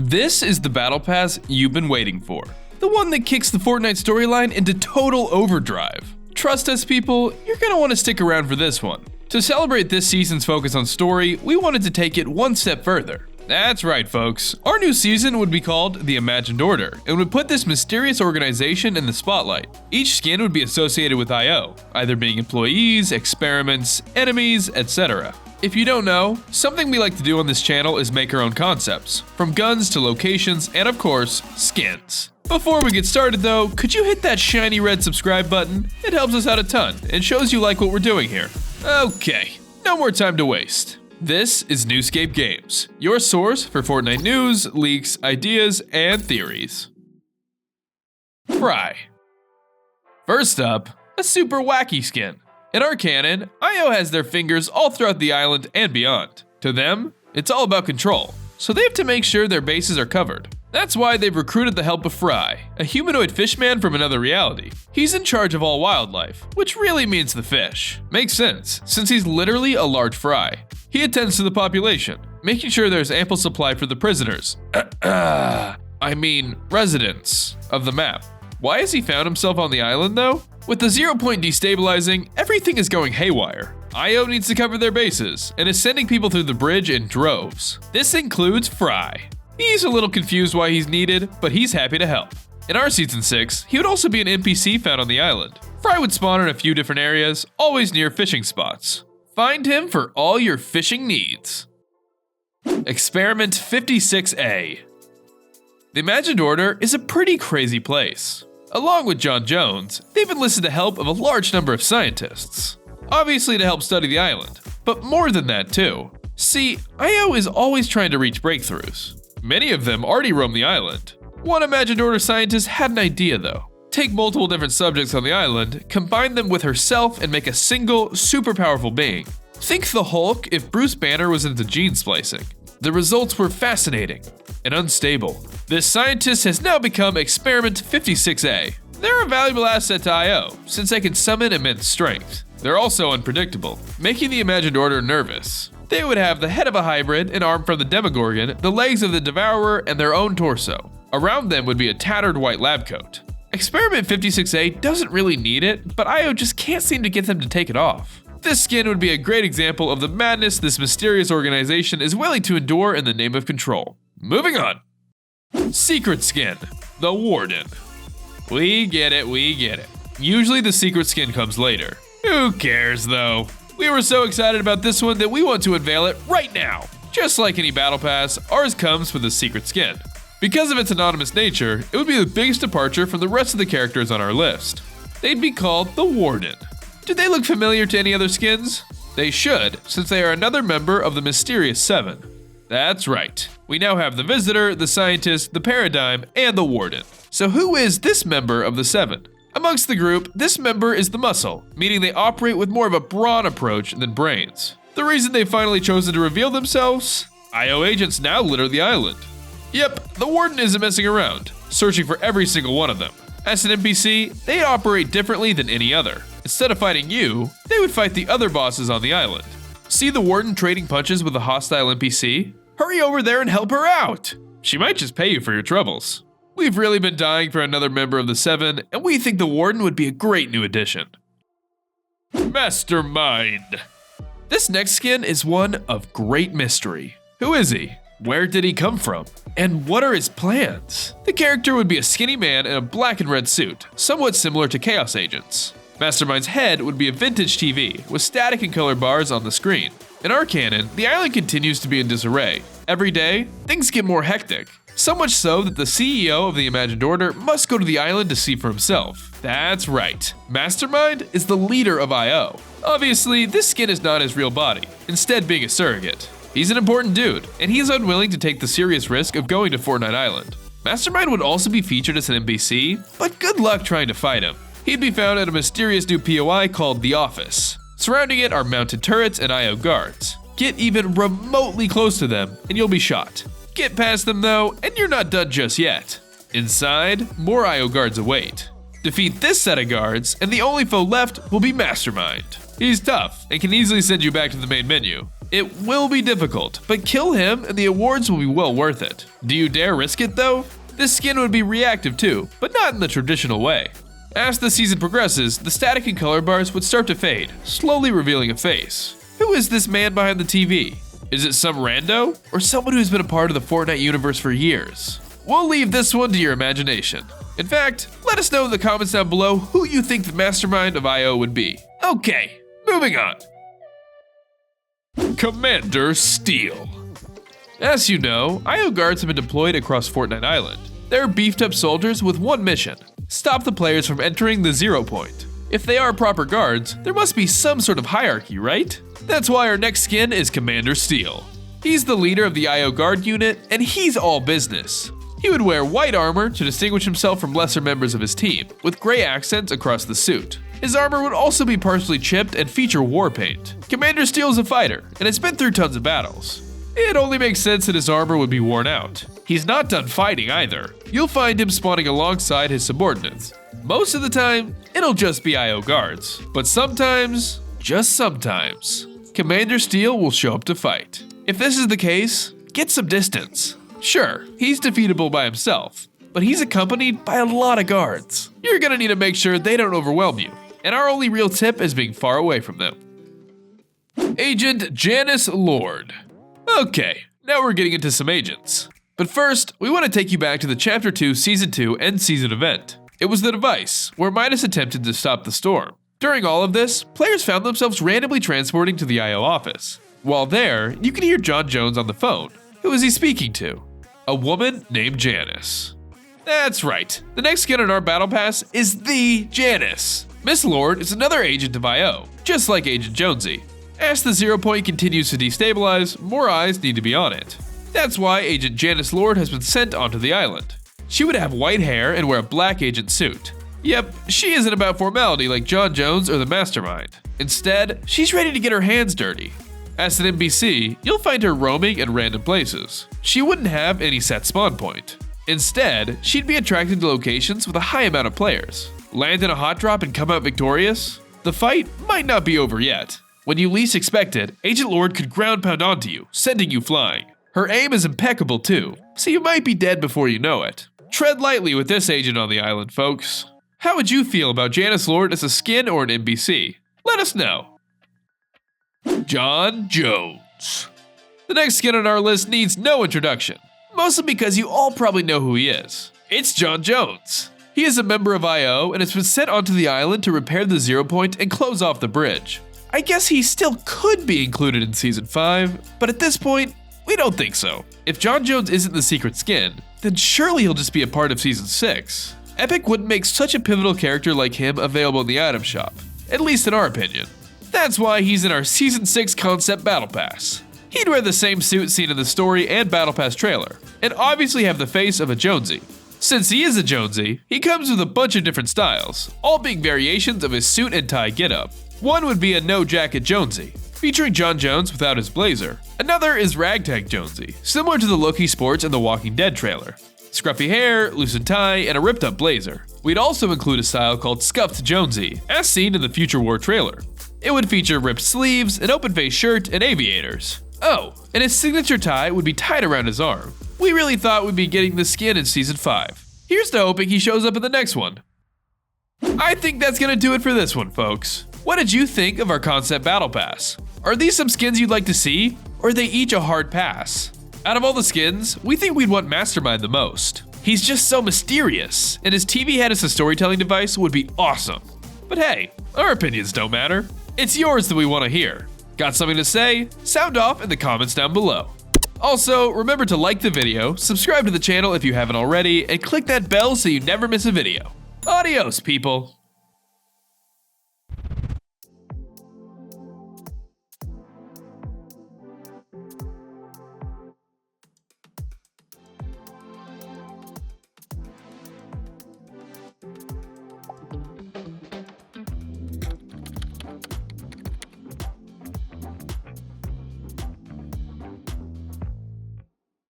This is the battle pass you've been waiting for. The one that kicks the Fortnite storyline into total overdrive. Trust us people, you're gonna want to stick around for this one. To celebrate this season's focus on story, we wanted to take it one step further. That's right folks, our new season would be called The Imagined Order, and would put this mysterious organization in the spotlight. Each skin would be associated with IO, either being employees, experiments, enemies, etc. If you don't know, something we like to do on this channel is make our own concepts, from guns to locations and of course, skins. Before we get started though, could you hit that shiny red subscribe button? It helps us out a ton and shows you like what we're doing here. Okay, no more time to waste. This is NewScapeGames, your source for Fortnite news, leaks, ideas, and theories. Fry. First up, a super wacky skin. In our canon, IO has their fingers all throughout the island and beyond. To them, it's all about control, so they have to make sure their bases are covered. That's why they've recruited the help of Fry, a humanoid fishman from another reality. He's in charge of all wildlife, which really means the fish. Makes sense, since he's literally a large fry. He attends to the population, making sure there's ample supply for the prisoners. Residents of the map. Why has he found himself on the island though? With the 0 point destabilizing, everything is going haywire. IO needs to cover their bases, and is sending people through the bridge in droves. This includes Fry. He's a little confused why he's needed, but he's happy to help. In our Season 6, he would also be an NPC found on the island. Fry would spawn in a few different areas, always near fishing spots. Find him for all your fishing needs. Experiment 56A. The Imagined Order is a pretty crazy place. Along with John Jones, they've enlisted the help of a large number of scientists. Obviously to help study the island, but more than that too. See, IO is always trying to reach breakthroughs. Many of them already roam the island. One Imagined Order scientist had an idea though. Take multiple different subjects on the island, combine them with herself and make a single, super powerful being. Think the Hulk if Bruce Banner was into gene splicing. The results were fascinating and unstable. This scientist has now become Experiment 56A. They're a valuable asset to IO, since they can summon immense strength. They're also unpredictable, making the Imagined Order nervous. They would have the head of a hybrid, an arm from the Demogorgon, the legs of the Devourer, and their own torso. Around them would be a tattered white lab coat. Experiment 56A doesn't really need it, but IO just can't seem to get them to take it off. This skin would be a great example of the madness this mysterious organization is willing to endure in the name of control. Moving on. Secret skin, the Warden. We get it. Usually the secret skin comes later. Who cares though? We were so excited about this one that we want to unveil it right now. Just like any battle pass, ours comes with a secret skin. Because of its anonymous nature, it would be the biggest departure from the rest of the characters on our list. They'd be called the Warden. Do they look familiar to any other skins? They should, since they are another member of the Mysterious Seven. That's right. We now have the Visitor, the Scientist, the Paradigm, and the Warden. So who is this member of the Seven? Amongst the group, this member is the Muscle, meaning they operate with more of a brawn approach than brains. The reason they've finally chosen to reveal themselves? IO agents now litter the island. Yep, the Warden isn't messing around, searching for every single one of them. As an NPC, they operate differently than any other. Instead of fighting you, they would fight the other bosses on the island. See the Warden trading punches with a hostile NPC? Hurry over there and help her out! She might just pay you for your troubles. We've really been dying for another member of the Seven, and we think the Warden would be a great new addition. Mastermind. This next skin is one of great mystery. Who is he? Where did he come from? And what are his plans? The character would be a skinny man in a black and red suit, somewhat similar to Chaos Agents. Mastermind's head would be a vintage TV, with static and color bars on the screen. In our canon, the island continues to be in disarray. Every day, things get more hectic. So much so that the CEO of the Imagined Order must go to the island to see for himself. That's right, Mastermind is the leader of IO. Obviously, this skin is not his real body, instead being a surrogate. He's an important dude, and he's unwilling to take the serious risk of going to Fortnite Island. Mastermind would also be featured as an NPC, but good luck trying to fight him. He'd be found at a mysterious new POI called The Office. Surrounding it are mounted turrets and IO guards. Get even remotely close to them, and you'll be shot. Get past them though, and you're not done just yet. Inside, more IO guards await. Defeat this set of guards, and the only foe left will be Mastermind. He's tough, and can easily send you back to the main menu. It will be difficult, but kill him and the awards will be well worth it. Do you dare risk it though? This skin would be reactive too, but not in the traditional way. As the season progresses, the static and color bars would start to fade, slowly revealing a face. Who is this man behind the TV? Is it some rando, or someone who's been a part of the Fortnite universe for years? We'll leave this one to your imagination. In fact, let us know in the comments down below who you think the mastermind of IO would be. Okay, moving on. Commander STEELE. As you know, IO guards have been deployed across Fortnite Island. They're beefed up soldiers with one mission: stop the players from entering the 0 point. If they are proper guards, there must be some sort of hierarchy, right? That's why our next skin is Commander STEELE. He's the leader of the IO guard unit, and he's all business. He would wear white armor to distinguish himself from lesser members of his team, with gray accents across the suit. His armor would also be partially chipped and feature war paint. Commander STEELE is a fighter, and has been through tons of battles. It only makes sense that his armor would be worn out. He's not done fighting either. You'll find him spawning alongside his subordinates. Most of the time, it'll just be IO guards. But sometimes, just sometimes, Commander STEELE will show up to fight. If this is the case, get some distance. Sure, he's defeatable by himself, but he's accompanied by a lot of guards. You're gonna need to make sure they don't overwhelm you, and our only real tip is being far away from them. Agent Janice Lord. Okay, now we're getting into some agents. But first, we want to take you back to the Chapter 2 Season 2 end season event. It was the device, where Midas attempted to stop the storm. During all of this, players found themselves randomly transporting to the IO office. While there, you could hear John Jones on the phone. Who is he speaking to? A woman named Janice. That's right, the next skin on our battle pass is the Janice. Miss Lord is another agent of IO, just like Agent Jonesy. As the 0 point continues to destabilize, more eyes need to be on it. That's why Agent Janice Lord has been sent onto the island. She would have white hair and wear a black agent suit. Yep, she isn't about formality like John Jones or the Mastermind. Instead, she's ready to get her hands dirty. As an NPC, you'll find her roaming in random places. She wouldn't have any set spawn point. Instead, she'd be attracted to locations with a high amount of players. Land in a hot drop and come out victorious? The fight might not be over yet. When you least expect it, Agent Lord could ground pound onto you, sending you flying. Her aim is impeccable too, so you might be dead before you know it. Tread lightly with this agent on the island, folks. How would you feel about Janice Lord as a skin or an NPC? Let us know. John Jones. The next skin on our list needs no introduction, mostly because you all probably know who he is. It's John Jones. He is a member of IO and has been sent onto the island to repair the 0 point and close off the bridge. I guess he still could be included in Season 5, but at this point, we don't think so. If John Jones isn't the secret skin, then surely he'll just be a part of Season 6. Epic wouldn't make such a pivotal character like him available in the item shop, at least in our opinion. That's why he's in our Season 6 concept Battle Pass. He'd wear the same suit seen in the story and Battle Pass trailer, and obviously have the face of a Jonesy. Since he is a Jonesy, he comes with a bunch of different styles, all being variations of his suit and tie getup. One would be a no-jacket Jonesy, featuring John Jones without his blazer. Another is Ragtag Jonesy, similar to the look he sports in the Walking Dead trailer. Scruffy hair, loosened tie, and a ripped-up blazer. We'd also include a style called Scuffed Jonesy, as seen in the Future War trailer. It would feature ripped sleeves, an open-face shirt, and aviators. Oh, and his signature tie would be tied around his arm. We really thought we'd be getting this skin in Season 5. Here's to hoping he shows up in the next one. I think that's gonna do it for this one, folks. What did you think of our concept Battle Pass? Are these some skins you'd like to see, or are they each a hard pass? Out of all the skins, we think we'd want Mastermind the most. He's just so mysterious, and his TV head as a storytelling device would be awesome. But hey, our opinions don't matter. It's yours that we want to hear. Got something to say? Sound off in the comments down below. Also, remember to like the video, subscribe to the channel if you haven't already, and click that bell so you never miss a video. Adios, people.